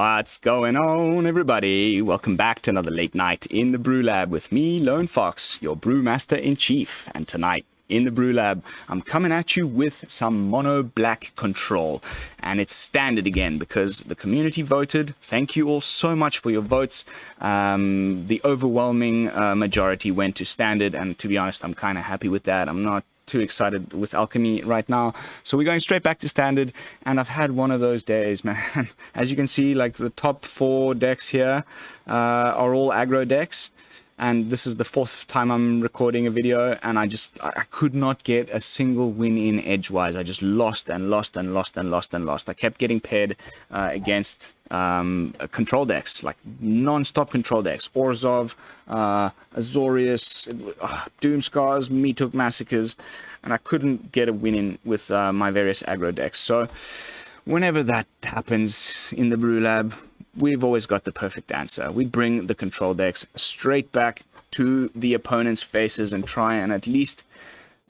What's going on, everybody? Welcome back to another late night in the BrewLab with me, Lone Fox, your Brewmaster-in-Chief. And tonight in the BrewLab, I'm coming at you with some Mono Black Control. And it's standard again because the community voted. Thank you all so much for your votes. The overwhelming majority went to standard, and to be honest, I'm kind of happy with that. I'm not too excited with alchemy right now, so we're going straight back to standard. And I've had one of those days, man. As you can see, like the top 4 decks here are all aggro decks, and this is the 4th time I'm recording a video, and I could not get a single win in edgewise. I just lost and lost and lost and lost and lost. I kept getting paired against control decks, like non-stop control decks. Orzhov, Azorius, Doomscars, Meathook Massacres, and I couldn't get a win in with my various aggro decks. So whenever that happens in the BrewLab, we've always got the perfect answer. We bring the control decks straight back to the opponent's faces and try and at least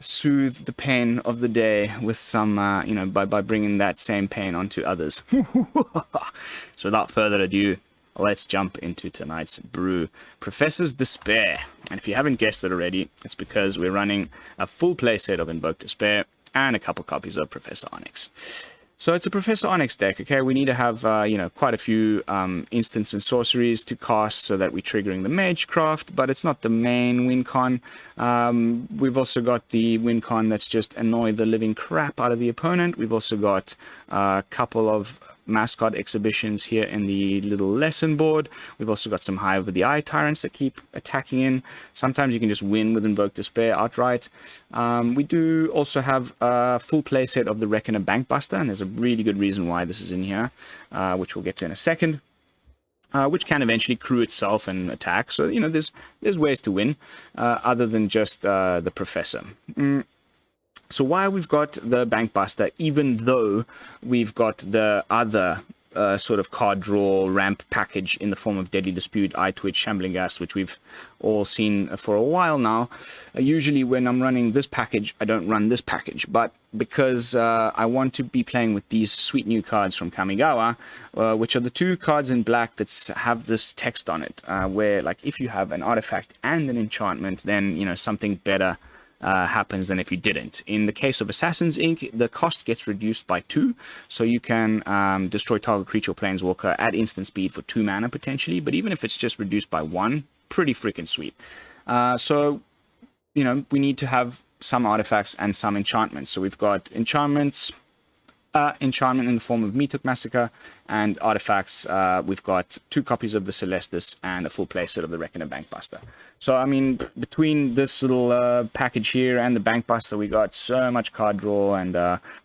soothe the pain of the day with some, by bringing that same pain onto others. So without further ado, let's jump into tonight's brew. Professor's Despair. And if you haven't guessed it already, it's because we're running a full playset of Invoke Despair and a couple copies of Professor Onyx. So it's a Professor Onyx deck, okay? We need to have, quite a few instants and sorceries to cast so that we're triggering the Magecraft, but it's not the main win con. We've also got the win con that's just annoy the living crap out of the opponent. We've also got a couple of mascot exhibitions here in the little lesson board. We've also got some Hive with the Eye Tyrants that keep attacking in. Sometimes you can just win with Invoke Despair outright. We do also have a full playset of the Reckoner Bankbuster, and there's a really good reason why this is in here, which we'll get to in a second. Which can eventually crew itself and attack. So, there's ways to win other than just the Professor. So while we've got the Bankbuster, even though we've got the other sort of card draw ramp package in the form of Deadly Dispute, Eyetwitch, Shambling Ghast, which we've all seen for a while now, usually when I'm running this package, I don't run this package. But because I want to be playing with these sweet new cards from Kamigawa, which are the 2 cards in black that have this text on it, where like if you have an artifact and an enchantment, then something better happens than if you didn't. In the case of Assassin's Ink, the cost gets reduced by 2, so you can destroy target creature or planeswalker at instant speed for 2 mana potentially, but even if it's just reduced by 1, pretty freaking sweet. So we need to have some artifacts and some enchantments. So we've got enchantments, enchantment in the form of Meathook Massacre, and artifacts. We've got 2 copies of the Celestus and a full playset of the Reckoner Bankbuster. So I mean, between this little package here and the Bankbuster, we got so much card draw and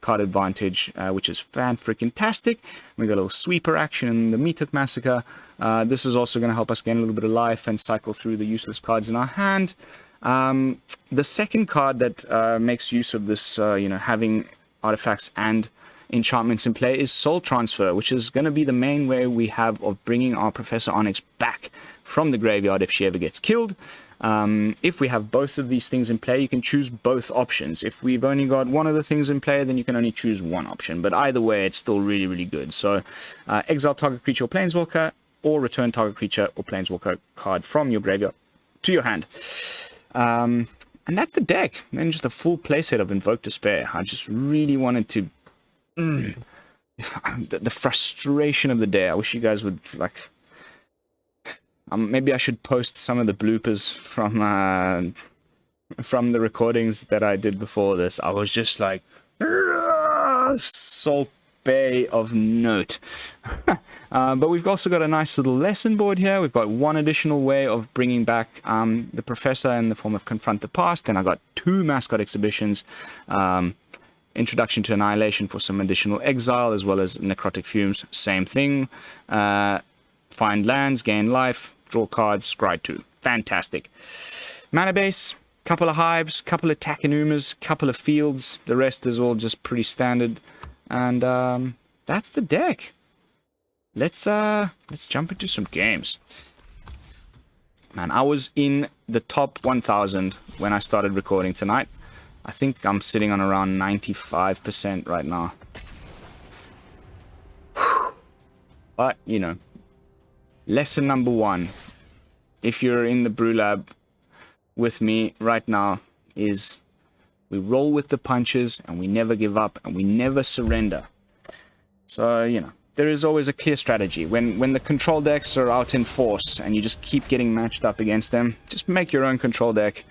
card advantage, which is fan-freaking-tastic. We got a little sweeper action in the Meathook Massacre. This is also going to help us gain a little bit of life and cycle through the useless cards in our hand. The second card that makes use of this, having artifacts and enchantments in play is Soul Transfer, which is going to be the main way we have of bringing our Professor Onyx back from the graveyard if she ever gets killed. If we have both of these things in play, you can choose both options. If we've only got one of the things in play, then you can only choose one option. But either way, it's still really, really good. So exile target creature or planeswalker, or return target creature or planeswalker card from your graveyard to your hand. And that's the deck. And then just a full playset of Invoke Despair. I just really wanted to the frustration of the day. I wish you guys would maybe I should post some of the bloopers from the recordings that I did before this. I was just like Salt Bay of note. But we've also got a nice little lesson board here. We've got one additional way of bringing back the Professor in the form of Confront the Past, and I got 2 mascot exhibitions. Introduction to Annihilation for some additional exile, as well as Necrotic Fumes, same thing. Find lands, gain life, draw cards, scry 2. Fantastic. Mana base, couple of Hives, couple of Takenumas, couple of Fields. The rest is all just pretty standard. And that's the deck. Let's jump into some games. Man, I was in the top 1,000 when I started recording tonight. I think I'm sitting on around 95% right now. But, you know, lesson number one, if you're in the BrewLab with me right now, is we roll with the punches and we never give up and we never surrender. So, you know, there is always a clear strategy. When the control decks are out in force and you just keep getting matched up against them, just make your own control deck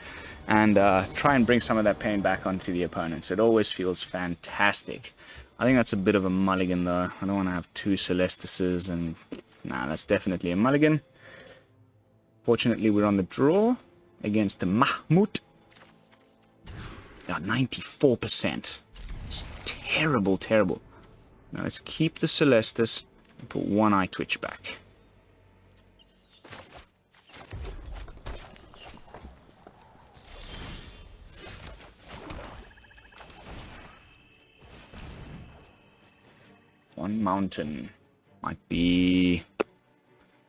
and try and bring some of that pain back onto the opponents. It always feels fantastic. I think that's a bit of a mulligan, though. I don't want to have two Celestuses, and nah, that's definitely a mulligan. Fortunately, we're on the draw against the Mahmoud. Yeah, 94%. It's terrible, terrible. Now let's keep the Celestus and put one Eyetwitch back. One mountain. Might be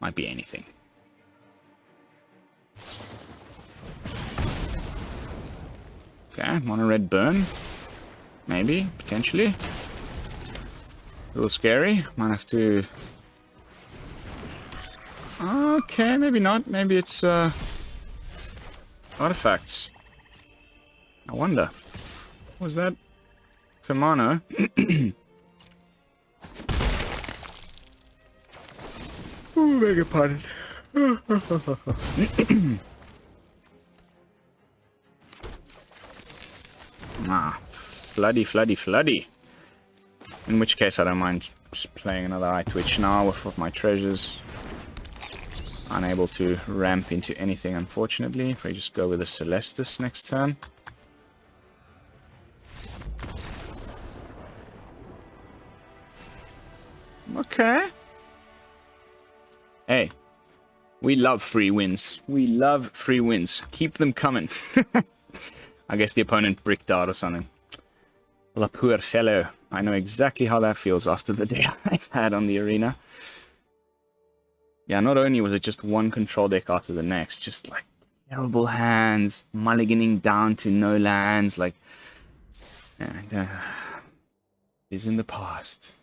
anything. Okay, mono red burn. Maybe, potentially. A little scary. Might have to... Okay, maybe not. Maybe it's artifacts. I wonder. What was that? Kimono. Oh, beg your pardon. Floody. In which case, I don't mind just playing another Eyetwitch now with my treasures. Unable to ramp into anything, unfortunately. If I just go with a Celestus next turn. Okay. Hey, we love free wins. We love free wins. Keep them coming. I guess the opponent bricked out or something. The poor fellow. I know exactly how that feels after the day I've had on the arena. Yeah, not only was it just one control deck after the next, just like terrible hands, mulliganing down to no lands, like... And, is in the past.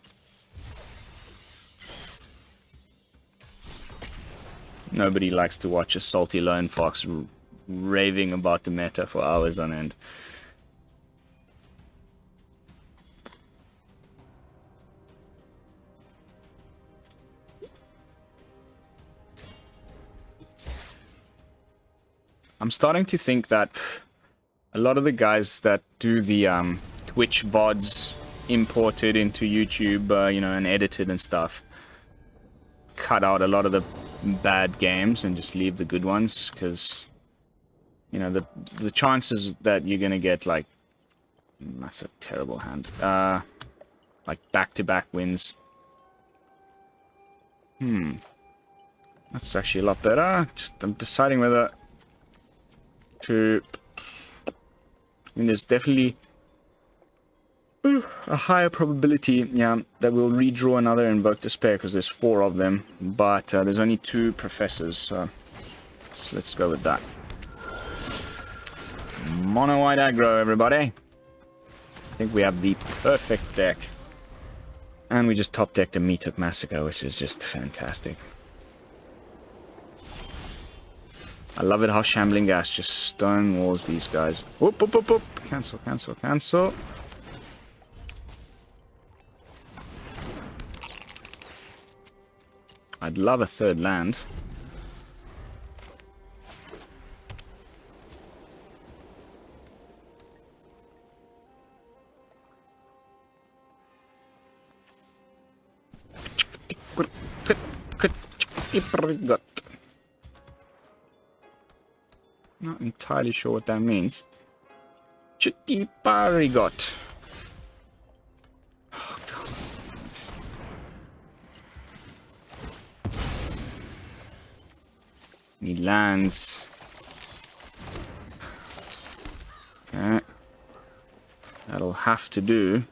Nobody likes to watch a salty lone fox raving about the meta for hours on end. I'm starting to think that a lot of the guys that do the Twitch VODs imported into YouTube, you know, and edited and stuff, cut out a lot of the bad games and just leave the good ones, because, you know, the chances that you're gonna get, like, that's a terrible hand, like back-to-back wins. That's actually a lot better. I'm deciding whether to... I mean, there's definitely a higher probability, yeah, that we'll redraw another Invoke Despair, because there's 4 of them, but there's only 2 Professors, so let's go with that. Mono white aggro, everybody. I think we have the perfect deck. And we just top decked a Meathook Massacre, which is just fantastic. I love it how Shambling Ghast just stonewalls these guys. Whoop, whoop, whoop, whoop. Cancel, cancel, cancel. I'd love a 3rd land. Not entirely sure what that means. Chitiparigot. Oh, God. Need lands. Okay. That'll have to do.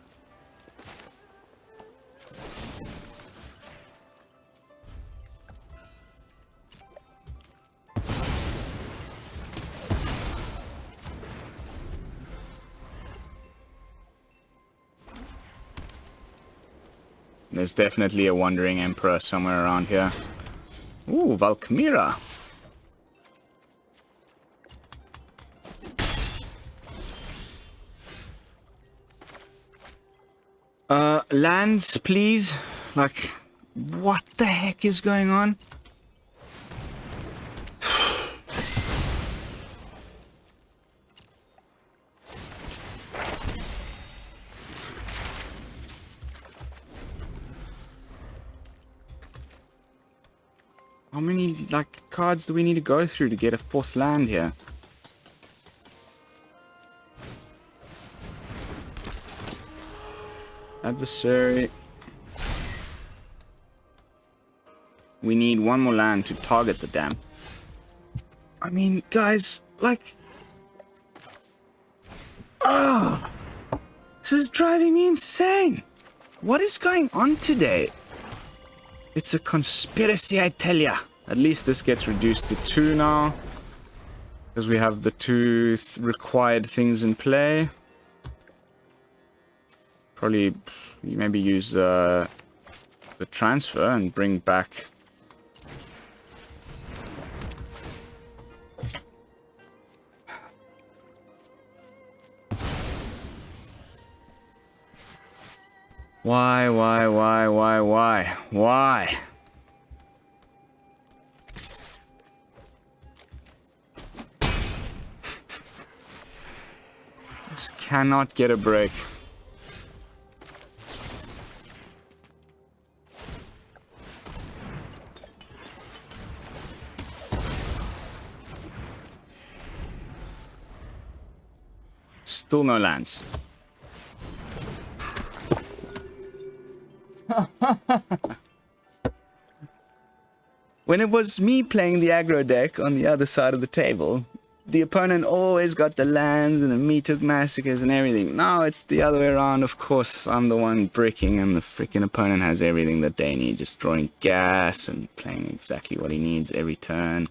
There's definitely a wandering emperor somewhere around here. Ooh, Valkmira. Lands, please. Like, what the heck is going on? How many, like, cards do we need to go through to get a 4th land here? Adversary. We need one more land to target the dam. I mean, guys, like... Oh, this is driving me insane. What is going on today? It's a conspiracy, I tell ya. At least this gets reduced to 2 now. Because we have the 2 required things in play. Probably maybe use the transfer and bring back... Why? Just cannot get a break. Still no lands. When it was me playing the aggro deck on the other side of the table, the opponent always got the lands and the Meathook Massacres and everything. Now it's the other way around. Of course, I'm the one bricking and the freaking opponent has everything that they need. Just drawing gas and playing exactly what he needs every turn.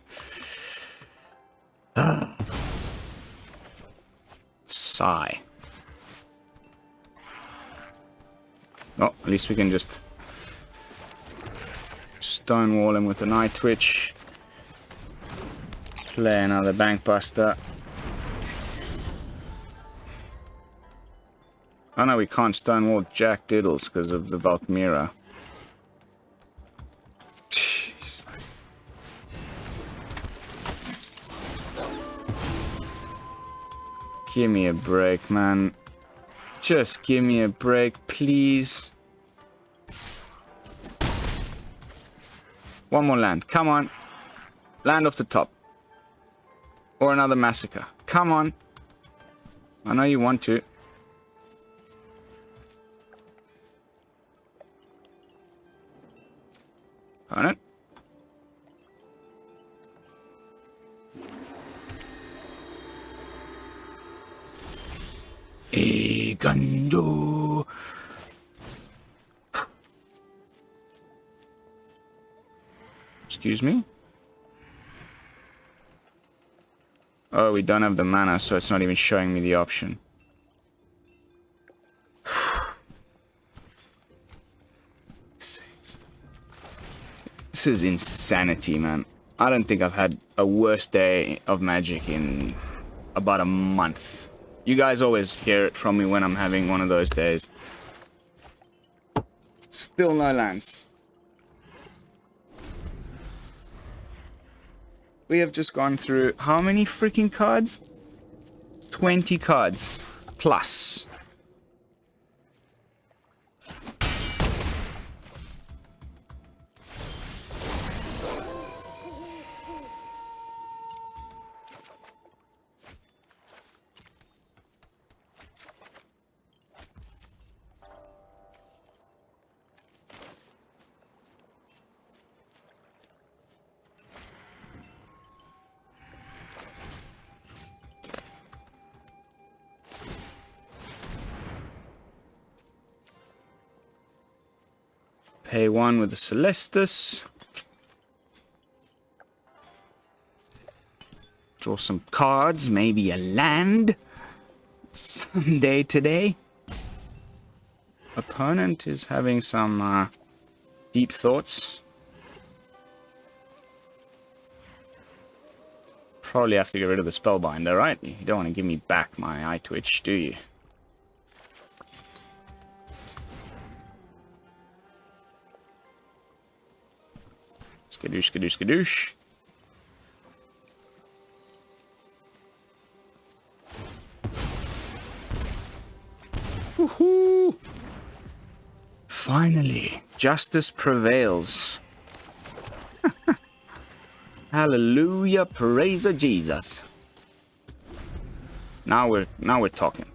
Sigh. Oh, at least we can just stonewall him with an Eyetwitch. Play another Bankbuster. Oh no, we can't stonewall Jack Diddles because of the Valkmira. Jeez. Give me a break, man. Just give me a break, please. One more land. Come on. Land off the top. Or another Massacre. Come on. I know you want to. Opponent. Ganjo. Excuse me? Oh, we don't have the mana, so it's not even showing me the option. This is insanity, man. I don't think I've had a worse day of Magic in about a month. You guys always hear it from me when I'm having one of those days. Still no lands. We have just gone through how many freaking cards? 20 cards. Plus. Pay one with the Celestus. Draw some cards, maybe a land. Someday today. opponent is having some deep thoughts. Probably have to get rid of the Spellbinder, right? You don't want to give me back my Eyetwitch, do you? Skadoosh, skadoosh, skadoosh. Woohoo! Finally, justice prevails. Hallelujah, praise of Jesus. Now we're talking.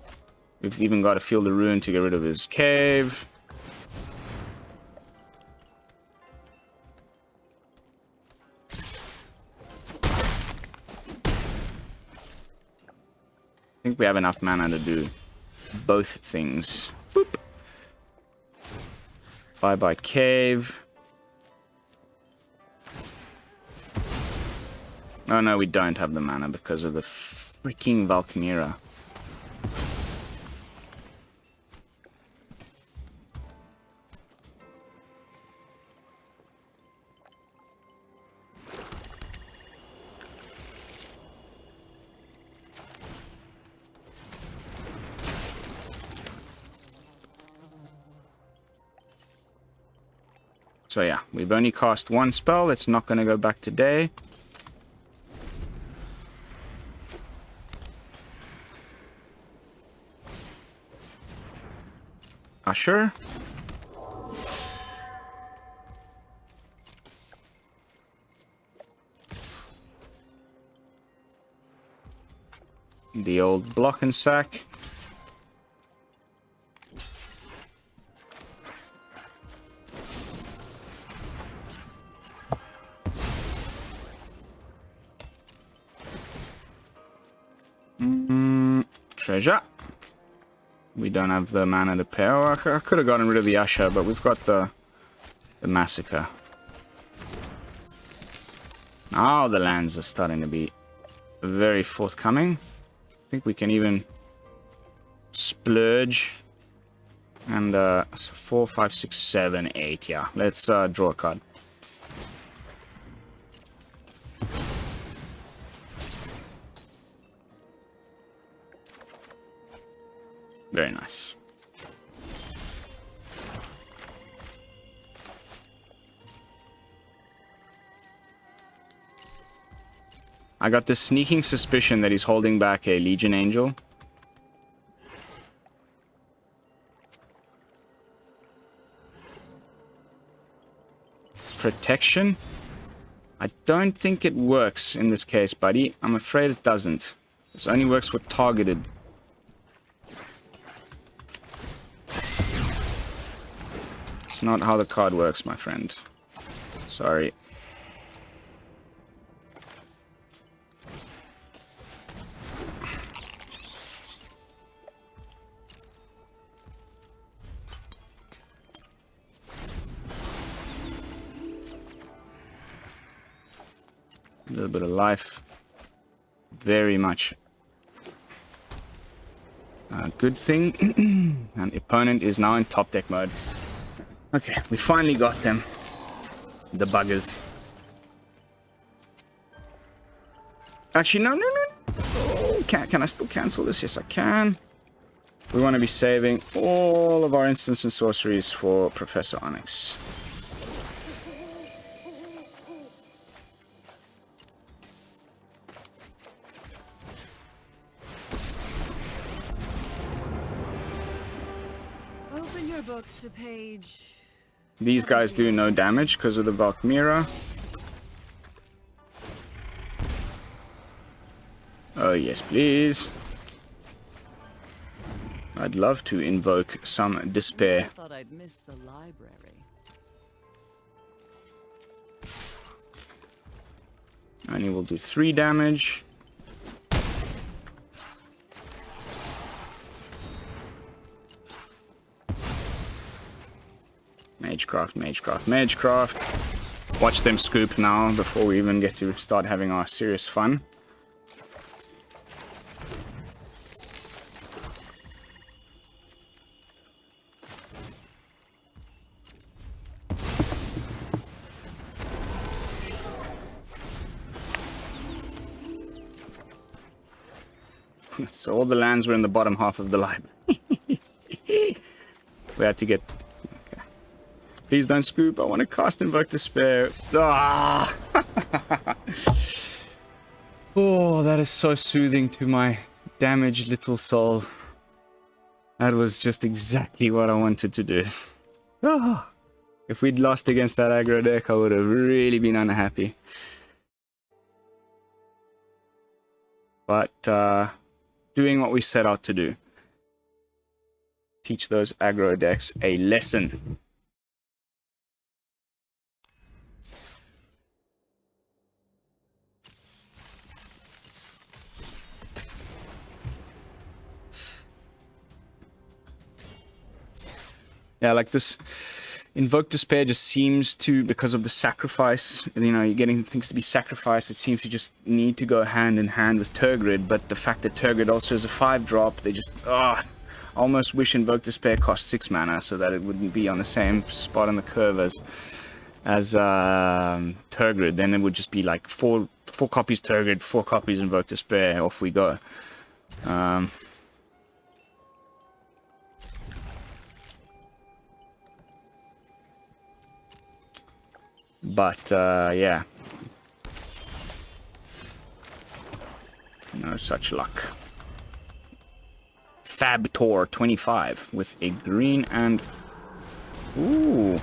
We've even got to field the rune to get rid of his cave. I think we have enough mana to do both things. Boop. Bye-bye cave. Oh no, we don't have the mana because of the freaking Valkmira. So yeah, we've only cast one spell. It's not going to go back today. Usher. The old block and sack. Treasure. We don't have the mana to pair. Oh, I could have gotten rid of the Usher, but we've got the Massacre. Now the lands are starting to be very forthcoming. I think we can even splurge. And so 4, 5, 6, 7, 8. Yeah, let's draw a card. Very nice. I got this sneaking suspicion that he's holding back a Legion Angel. Protection? I don't think it works in this case, buddy. I'm afraid it doesn't. This only works for targeted. It's not how the card works, my friend. Sorry. A little bit of life. Very much a good thing. And the opponent is now in top deck mode. Okay, we finally got them. The buggers. Actually, no. Oh, can I still cancel this? Yes, I can. We want to be saving all of our instants and sorceries for Professor Onyx. Open your books to page. These guys do no damage because of the Valkmira. Oh, yes, please. I'd love to invoke some despair. I thought I'd miss the library. Only will do 3 damage. Magecraft, Magecraft, Magecraft. Watch them scoop now before we even get to start having our serious fun. So all the lands were in the bottom half of the library. We had to get... Okay. Please don't scoop. I want to cast Invoke Despair. Ah! Oh, that is so soothing to my damaged little soul. That was just exactly what I wanted to do. Ah! If we'd lost against that aggro deck, I would have really been unhappy. But, doing what we set out to do. Teach those aggro decks a lesson. Yeah, like this Invoke Despair just seems to, because of the sacrifice, you know, you're getting things to be sacrificed, it seems to just need to go hand in hand with Turgid, but the fact that Turgid also is a 5-drop, they just, I almost wish Invoke Despair cost 6 mana so that it wouldn't be on the same spot on the curve as Turgid. Then it would just be like 4 copies Turgid, 4 copies Invoke Despair, off we go. But, yeah. No such luck. Fabtor 25 with a green and... Ooh.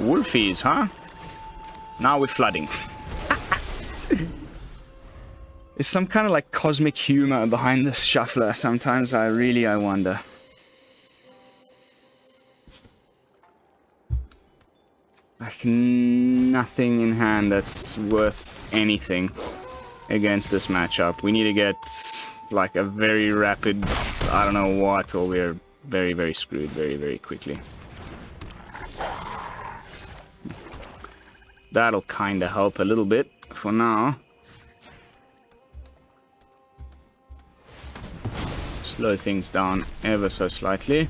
Wolfies, huh? Now we're flooding. There's some kind of like cosmic humor behind this shuffler. Sometimes I wonder. Like nothing in hand that's worth anything against this matchup. We need to get like a very rapid, I don't know what, or we're very, very screwed very, very quickly. That'll kind of help a little bit for now. Slow things down ever so slightly.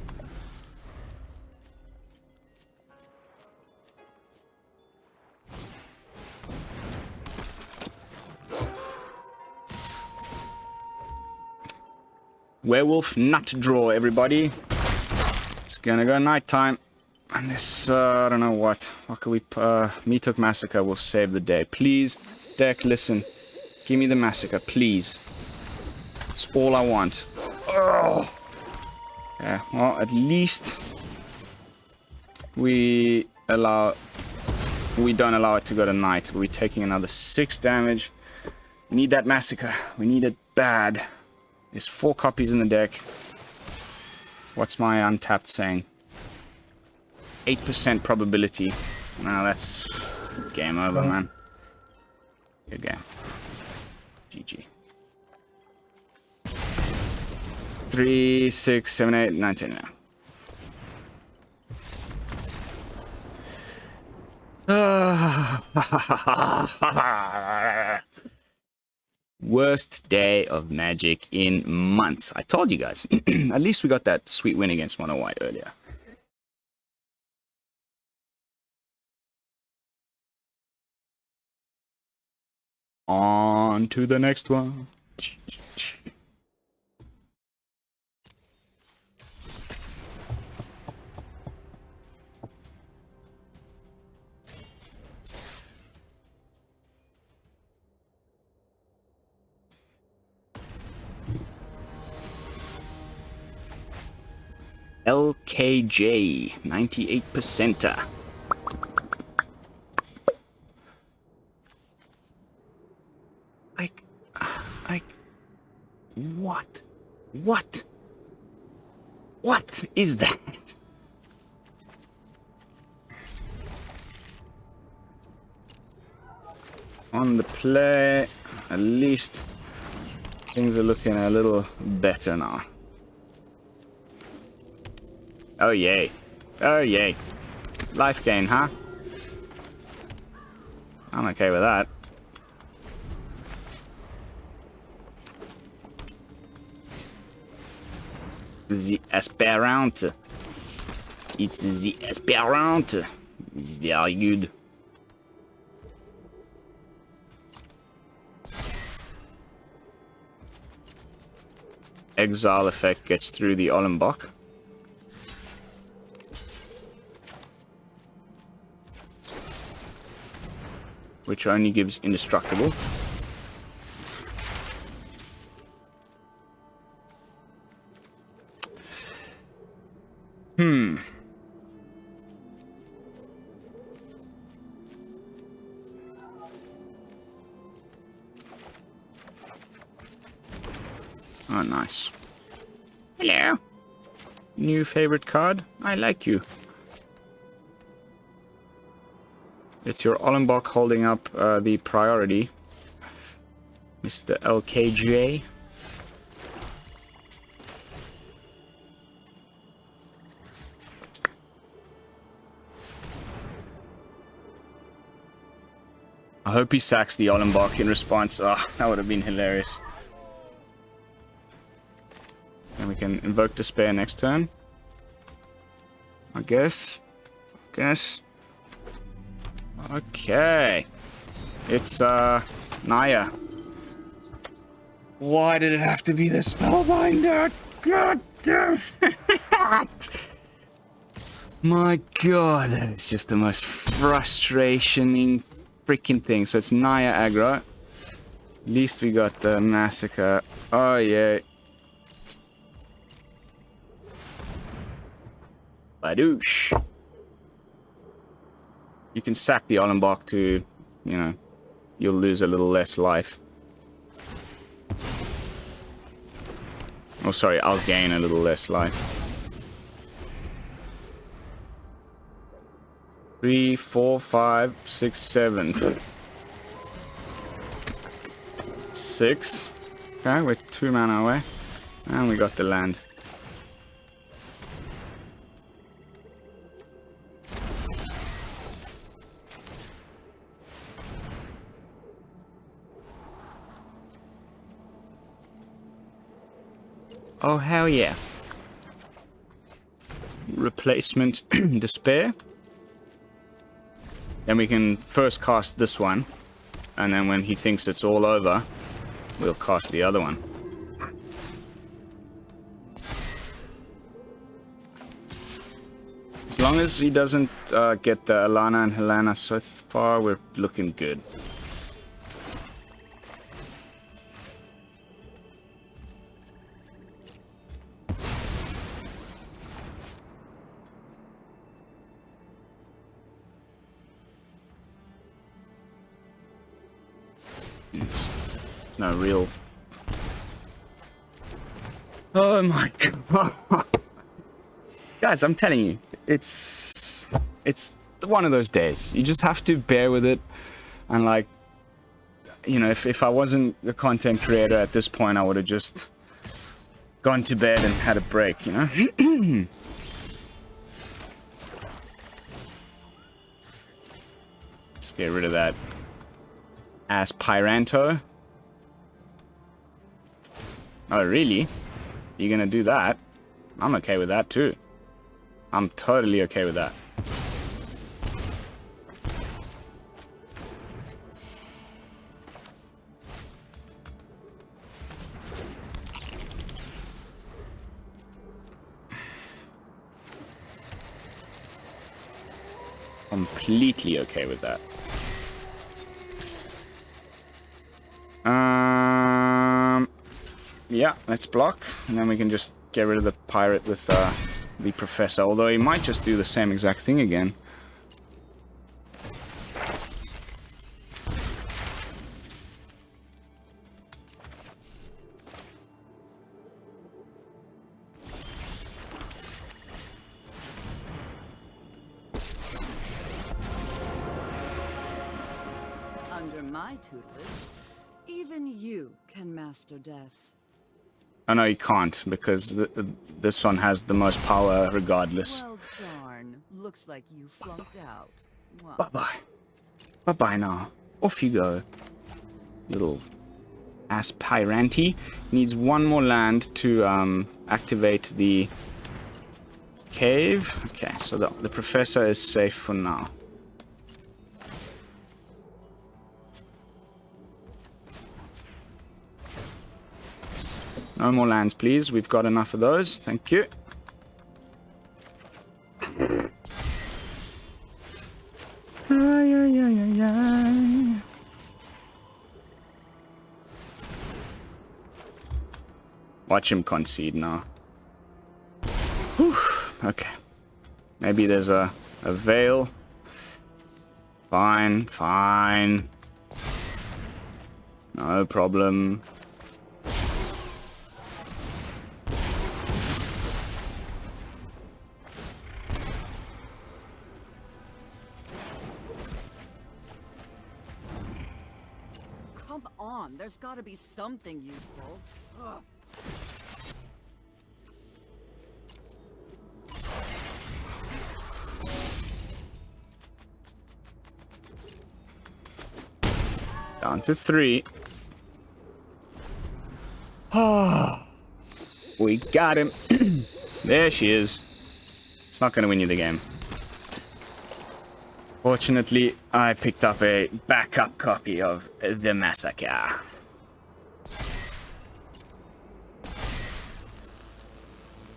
Werewolf nut draw, everybody. It's gonna go nighttime. And this, I don't know what. What can we... Meathook Massacre will save the day. Please, deck, listen. Give me the Massacre, please. It's all I want. Oh. Yeah, well, at least... We don't allow it to go to night. We're taking another 6 damage. We need that Massacre. We need it bad. There's 4 copies in the deck. What's my untapped saying? 8% probability. Now that's game over, man. Good game. GG. 3, 6, 7, 8, 9, 10 now. Worst day of Magic in months. I told you guys. At least we got that sweet win against Mono White earlier. On to the next one. LKJ 98%er. What is that? On the play, at least things are looking a little better now. Oh yay. Oh yay. Life gain, huh? I'm okay with that. The aspirant. It's the aspirant. It's very good. exile effect gets through the Ollenbach. Which only gives indestructible. Oh, nice. Hello. New favorite card? I like you. It's your Ollenbach holding up the priority. Mr. LKJ. I hope he sacks the Ollenbach in response. Oh, that would have been hilarious. And we can invoke Despair next turn. I guess. Okay. It's, Naya. Why did it have to be the Spellbinder? God damn it! My god, that is just the most frustrating freaking thing. So it's Naya aggro. At least we got the Massacre. Oh, yeah. Badoosh. You can sack the Ollenbach to, you know, you'll lose a little less life. Oh, sorry, I'll gain a little less life. 3, 4, 5, 6, 7. 6. Okay, we're 2 mana away. And we got the land. Oh, hell yeah. Replacement Despair. Then we can first cast this one. And then when he thinks it's all over, we'll cast the other one. As long as he doesn't get the Alana and Helena so far, we're looking good. It's no real... Oh my god. Guys, I'm telling you, it's one of those days. You just have to bear with it. And like, you know, if I wasn't a content creator at this point, I would have just gone to bed and had a break, you know? Let's get rid of that ass Pyranto. Oh, really? You're gonna do that? I'm okay with that too. I'm totally okay with that. Completely okay with that. Yeah, let's block, and then we can just get rid of the pirate with the Professor, although he might just do the same exact thing again. Under my tutelage, even you can master death. Oh no, you can't, because this one has the most power regardless. Well, darn. Looks like you flunked out. Wow. Bye-bye. Bye-bye now. Off you go. Little ass Pyranty. Needs one more land to activate the cave. Okay, so the Professor is safe for now. No more lands, please. We've got enough of those. Thank you. Ay, ay, ay, ay, ay. Watch him concede now. Whew. Okay. Maybe there's a veil. Fine, fine. No problem. Come on, there's gotta be something useful. Ugh. Down to 3. Oh, we got him. There she is. It's not going to win you the game. Fortunately, I picked up a backup copy of the Massacre.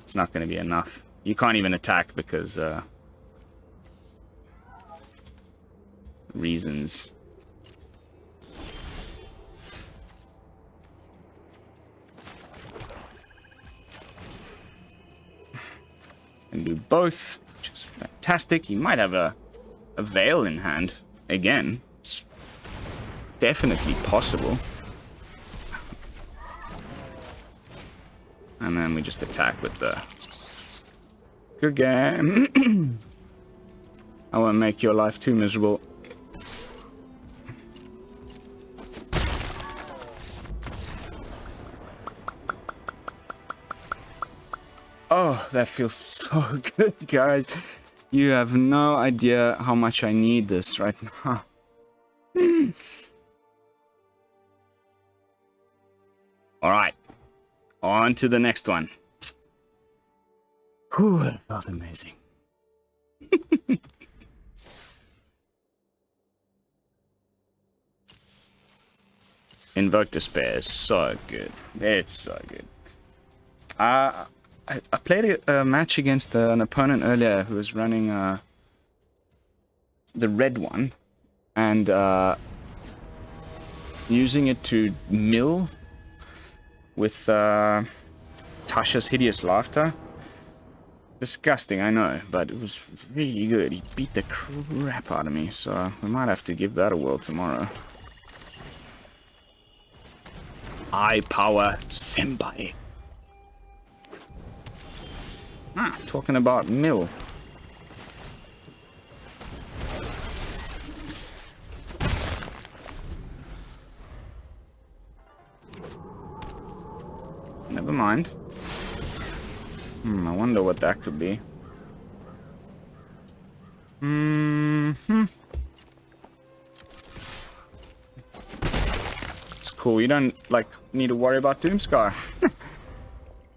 It's not going to be enough. You can't even attack because reasons. And do both, which is fantastic. He might have a veil in hand again. It's definitely possible. And then we just attack with the good game. I won't make your life too miserable. Oh, that feels so good, guys. You have no idea how much I need this right now. Alright. On to the next one. Whew, that felt amazing. Invoke Despair is so good. It's so good. I played a match against an opponent earlier who was running the red one and using it to mill with Tasha's Hideous Laughter. Disgusting, I know, but it was really good. He beat the crap out of me, so we might have to give that a whirl tomorrow. Eye Power Senpai. Ah, talking about mill. Never mind. I wonder what that could be. It's cool. You don't, like, need to worry about Doomscar.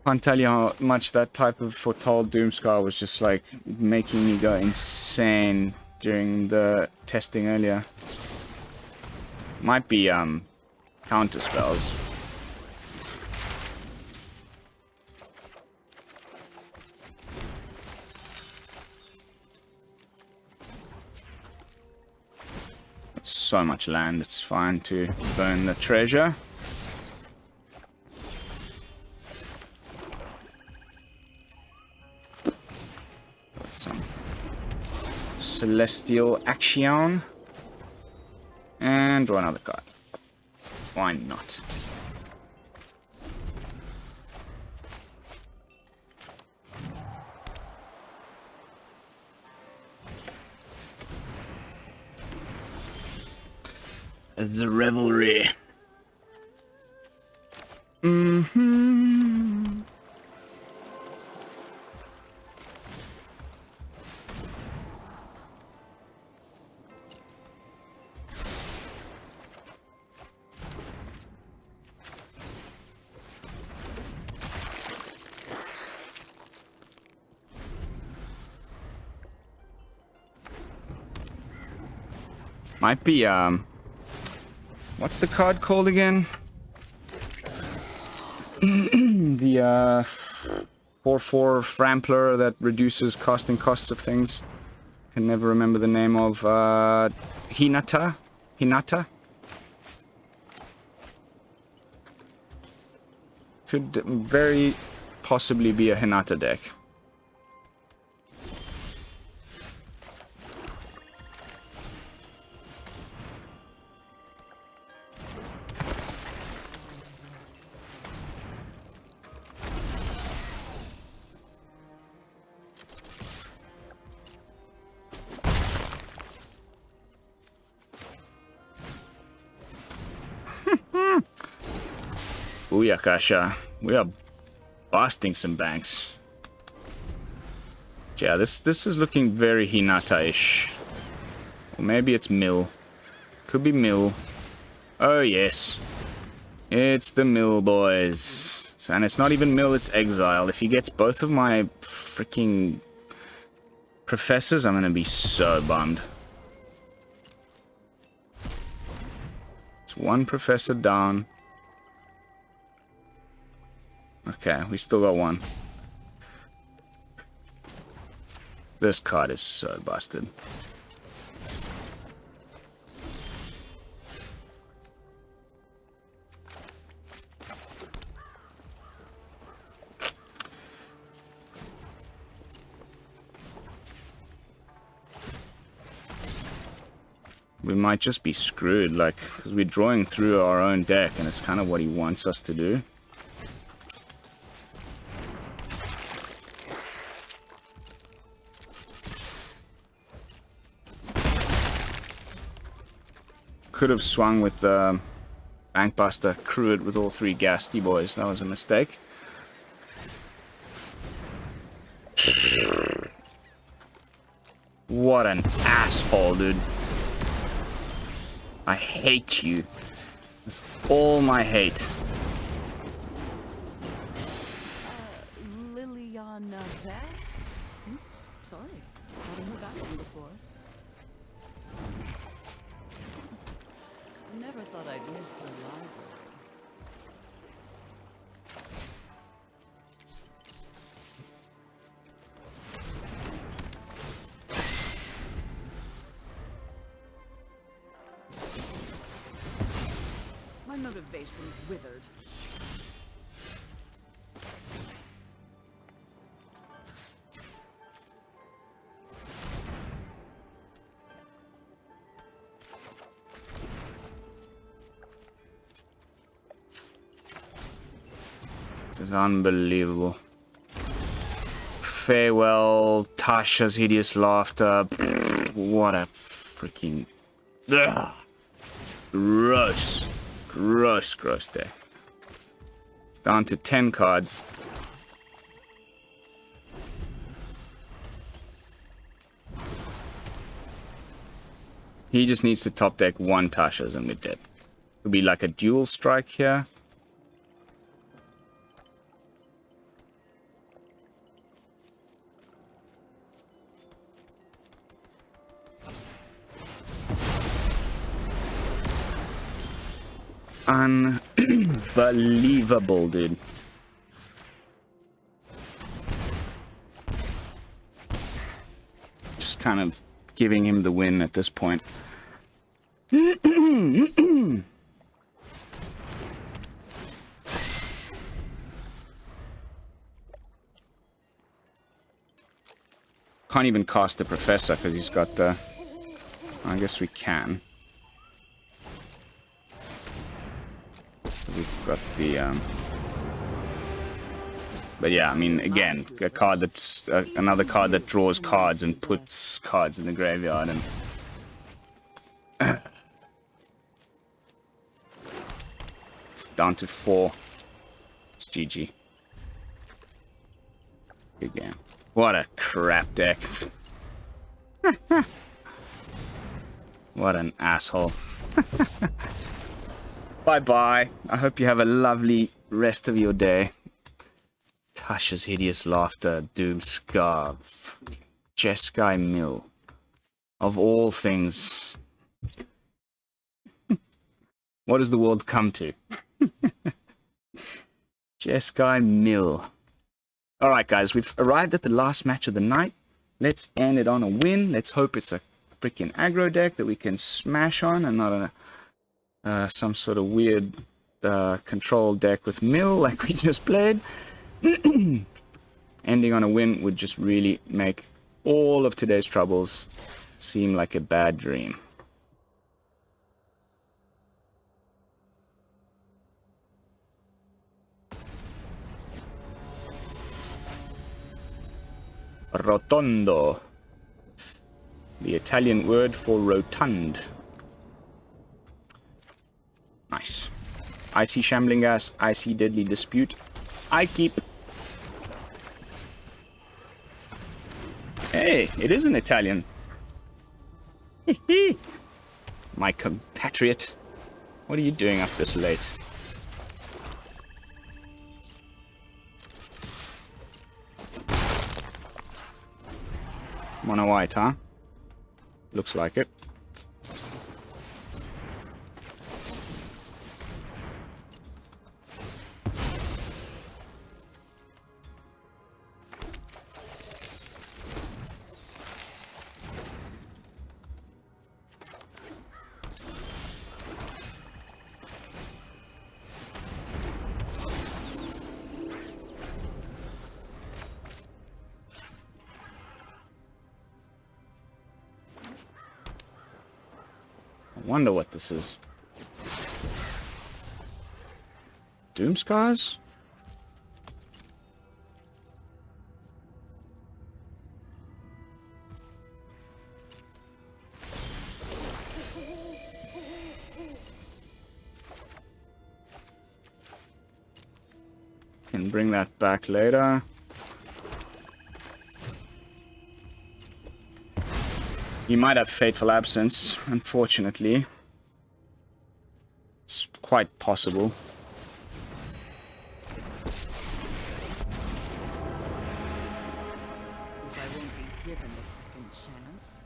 Can't tell you how much that type of foretold Doomscar was just like making me go insane during the testing earlier. Might be counter spells. So much land, it's fine to burn the treasure. Some celestial action and draw another card. Why not? The revelry. Might be, what's the card called again? the 4/4 Frampler that reduces casting costs of things. Can never remember the name of Hinata. Could very possibly be a Hinata deck. Booyakasha. We are busting some banks. Yeah, this is looking very Hinata-ish. Or maybe it's Mill. Could be Mill. Oh, yes. It's the Mill, boys. And it's not even Mill, it's Exile. If he gets both of my freaking professors, I'm gonna be so bummed. It's one professor down. Okay, we still got one. This card is so busted. We might just be screwed, like, because we're drawing through our own deck, and it's kind of what he wants us to do. Could have swung with the Bankbuster, crew it with all three Ghasty boys. That was a mistake. What an asshole, dude. I hate you. That's all my hate. Liliana Vest? Sorry, haven't heard that one before. Never thought I'd miss the library. My motivation's withered. This is unbelievable. Farewell, Tasha's hideous laughter. What a freaking... Ugh. Gross. Gross, gross deck. Down to 10 cards. He just needs to top deck one Tasha's and we're dead. It'll be like a dual strike here. Unbelievable, dude. Just kind of giving him the win at this point. Can't even cast the Professor because he's got the... I guess we can. We've got the, But yeah, I mean, again, a card that's... another card that draws cards and puts cards in the graveyard and... Down to 4. It's GG. Good game. What a crap deck. What an asshole. Bye-bye. I hope you have a lovely rest of your day. Tasha's hideous laughter, Doom Scarf, Jeskai Mill. Of all things. What does the world come to? Jeskai Mill. Alright guys, we've arrived at the last match of the night. Let's end it on a win. Let's hope it's a freaking aggro deck that we can smash on and not some sort of weird control deck with Mill like we just played. Ending on a win would just really make all of today's troubles seem like a bad dream. Rotondo. The Italian word for rotund. Nice. I see Shambling Ghast. I see Deadly Dispute. I keep. Hey, it is an Italian. My compatriot. What are you doing up this late? Mono white, huh? Looks like it. Wonder what this is. Doom Scars? Can bring that back later. He might have Fateful Absence, unfortunately. It's quite possible. If I won't be given a second chance,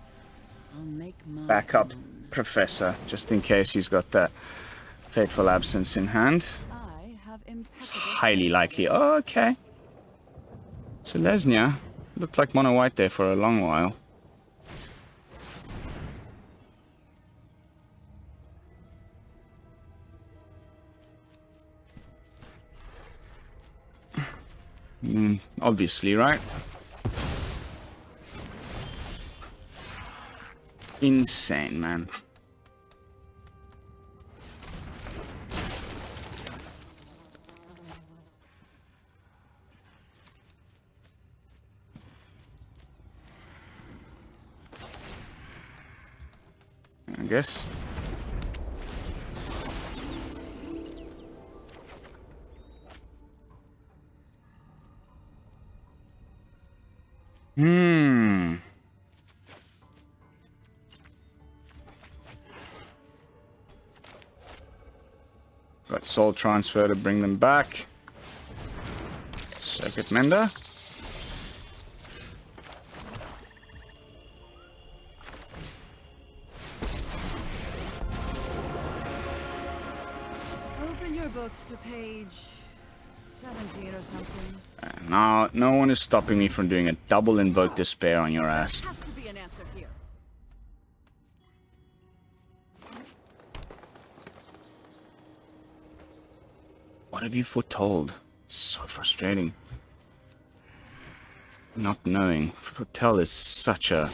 I'll make my Back up, own. Professor, just in case he's got that Fateful Absence in hand. I have It's impeccable highly likely. standards. Oh, okay. So Lesnia looked like mono white there for a long while. Obviously, right? Insane, man. I guess. Got soul transfer to bring them back. Circuit Mender. Open your books to page 17 or something. Now, no one is stopping me from doing a double Invoke Despair on your ass. There has to be an answer here. What have you foretold? It's so frustrating. Not knowing. Foretell is such a...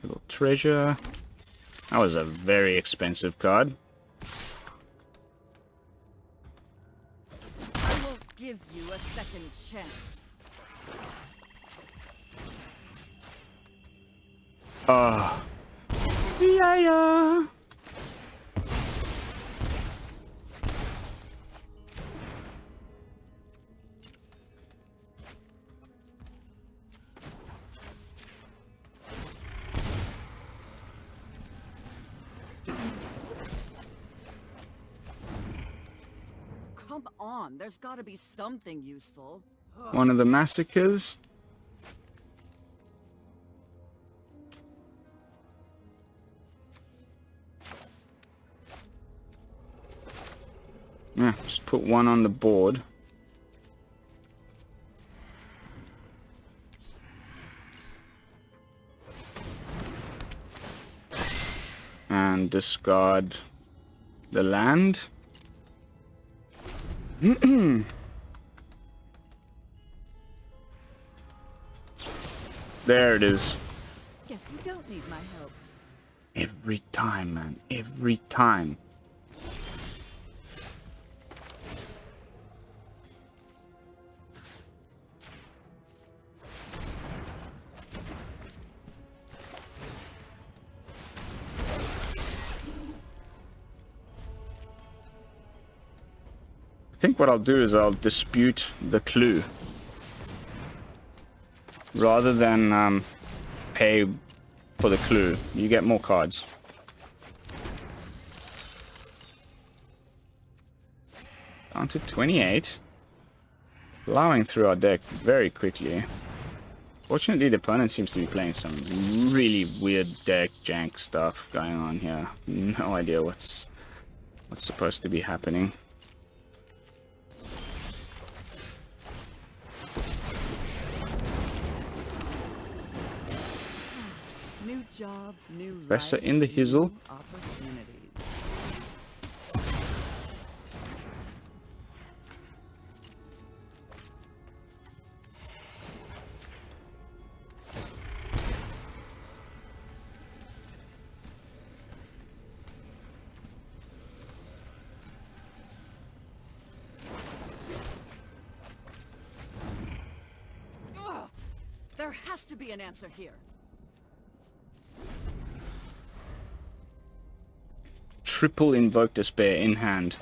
Little treasure. That was a very expensive card. I won't give you a second chance. Yeah. Come on, there's gotta be something useful. One of the massacres. Yeah, just put one on the board. And discard the land. There it is. Guess you don't need my help. Every time, man. Every time. I think what I'll do is I'll dispute the clue. Rather than pay for the clue, you get more cards. Down to 28. Plowing through our deck very quickly. Fortunately, the opponent seems to be playing some really weird deck jank stuff going on here. No idea what's supposed to be happening. New job, new Professor life, in the hizzle. new opportunities. Ugh! There has to be an answer here. Triple Invoke Despair in hand.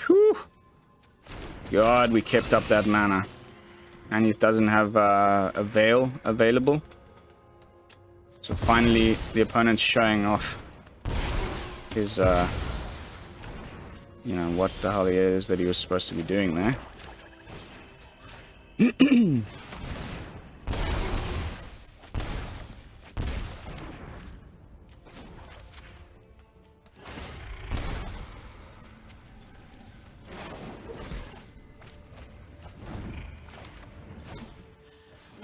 Whew. God, we kept up that mana. And he doesn't have a Veil available. So finally, the opponent's showing off his, you know, what the hell it is that he was supposed to be doing there.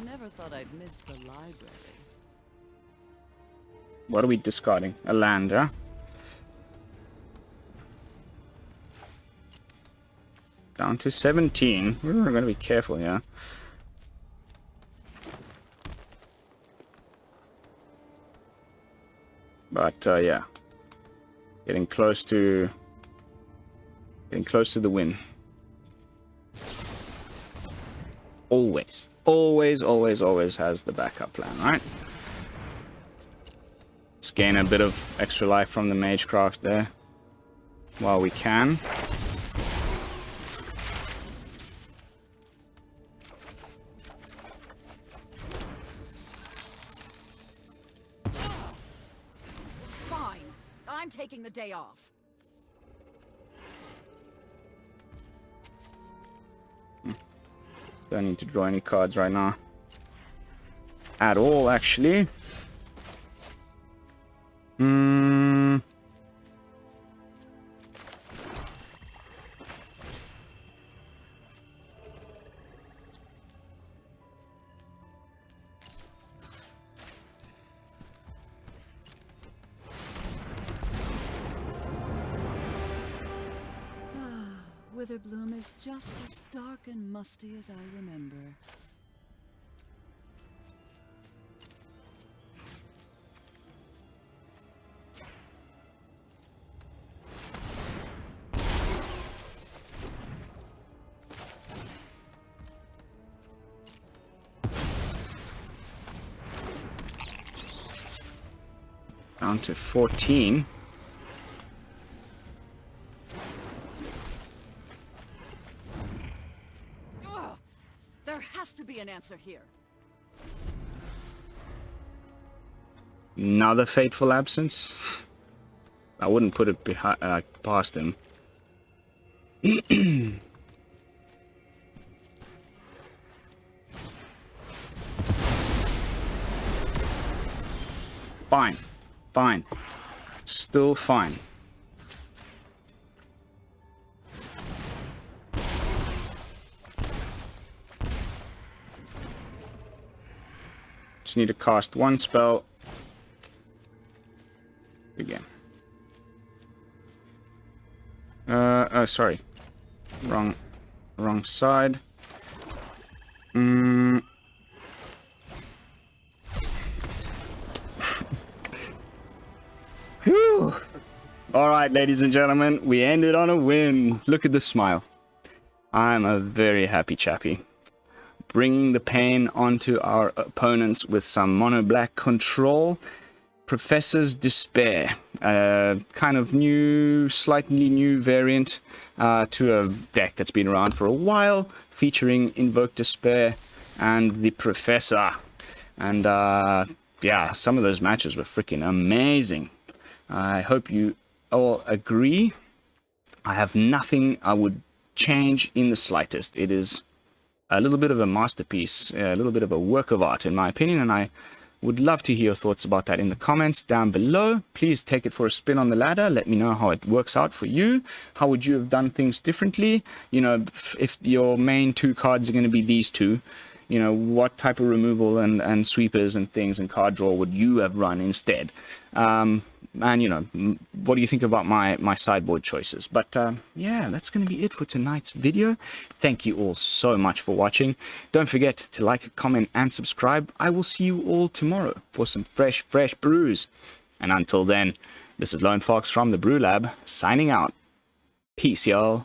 Never thought I'd miss the library. What are we discarding? A land, huh? Down to 17. We're going to be careful here. But, yeah. Getting close to the win. Always. Always has the backup plan, right? Let's gain a bit of extra life from the Magecraft there. While we can. Fine. I'm taking the day off. Don't need to draw any cards right now. At all, actually. Witherbloom is just as dark and musty as I remember. Down to 14. There has to be an answer here. Another fateful absence. I wouldn't put it past him. Fine. Fine. Still fine. just need to cast one spell. Again. Oh, sorry. Wrong side. Whew. All right, ladies and gentlemen, we ended on a win. Look at the smile. I'm a very happy chappy. Bringing the pain onto our opponents with some mono black control. Professor's Despair, kind of new, slightly new variant to a deck that's been around for a while, featuring Invoke Despair and the Professor. And yeah, some of those matches were freaking amazing. I hope you all agree. I have nothing I would change in the slightest. It is a little bit of a masterpiece, a little bit of a work of art in my opinion, and I would love to hear your thoughts about that in the comments down below. Please take it for a spin on the ladder. Let me know how it works out for you. How would you have done things differently? You know, if your main two cards are going to be these two, you know, what type of removal and sweepers and things and card draw would you have run instead? And, you know, what do you think about my sideboard choices? But, yeah, that's going to be it for tonight's video. Thank you all so much for watching. Don't forget to like, comment, and subscribe. I will see you all tomorrow for some fresh brews. And until then, this is Lone Fox from the BrewLab, signing out. Peace, y'all.